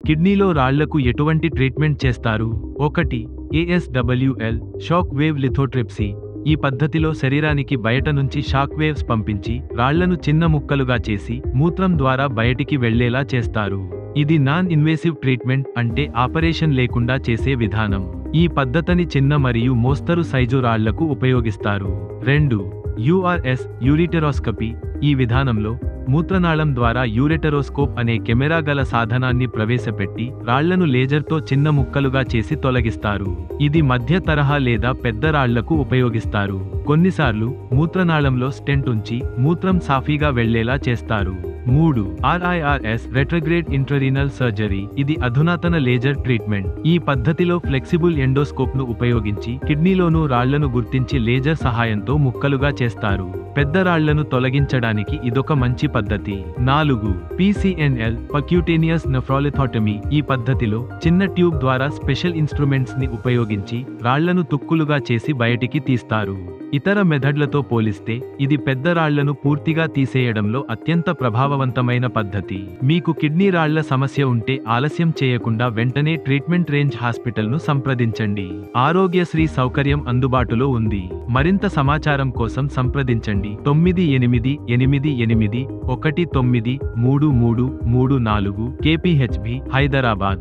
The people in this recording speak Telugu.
కిడ్నీలో రాళ్లకు ఎటువంటి ట్రీట్మెంట్ చేస్తారు? 1. ASWL shock wave lithotripsy. ఈ పద్ధతిలో శరీరానికి బయట నుంచి షాక్ వేవ్స్ పంపించి రాళ్లను చిన్న ముక్కలుగా చేసి మూత్రం ద్వారా బయటికి వెళ్లేలా చేస్తారు. ఇది నాన్ ఇన్వేసివ్ ట్రీట్మెంట్, అంటే ఆపరేషన్ లేకుండా చేసే విధానం. ఈ పద్ధతిని చిన్న మరియు మోస్తరు సైజు రాళ్లకు ఉపయోగిస్తారు. 2. URS యూరిటెరోస్కోపీ. ఈ విధానంలో మూత్రనాళం ద్వారా యూరెటెరోస్కోప్ అనే కెమెరా గల సాధనాన్ని ప్రవేశపెట్టి రాళ్లను లేజర్తో చిన్న ముక్కలుగా చేసి తొలగిస్తారు. ఇది మధ్య తరహా లేదా పెద్ద రాళ్లకు ఉపయోగిస్తారు. కొన్నిసార్లు మూత్రనాళంలో స్టెంట్ ఉంచి మూత్రం సాఫీగా వెళ్లేలా చేస్తారు. 3. RIRS retrograde intrarenal surgery. ఇది అధునాతన లేజర్ ట్రీట్మెంట్. ఈ పద్ధతిలో ఫ్లెక్సిబుల్ ఎండోస్కోప్ను ఉపయోగించి కిడ్నీలోనూ రాళ్లను గుర్తించి లేజర్ సహాయంతో ముక్కలుగా చేస్తారు. పెద్ద రాళ్లను తొలగించడానికి ఇదొక మంచి పద్ధతి. 4. PCNL percutaneous nephrolithotomy. ఈ పద్ధతిలో చిన్న ట్యూబ్ ద్వారా స్పెషల్ ఇన్స్ట్రుమెంట్స్ ని ఉపయోగించి రాళ్లను తుక్కులుగా చేసి బయటికి తీస్తారు. ఇతర మెథడ్లతో పోలిస్తే ఇది పెద్ద రాళ్లను పూర్తిగా తీసేయడంలో అత్యంత ప్రభావవంతమైన పద్ధతి. మీకు కిడ్నీ రాళ్ల సమస్య ఉంటే ఆలస్యం చేయకుండా వెంటనే ట్రీట్మెంట్ రేంజ్ హాస్పిటల్ను సంప్రదించండి. ఆరోగ్యశ్రీ సౌకర్యం అందుబాటులో ఉంది. మరింత సమాచారం కోసం సంప్రదించండి 9888193334 KPHB, హైదరాబాద్.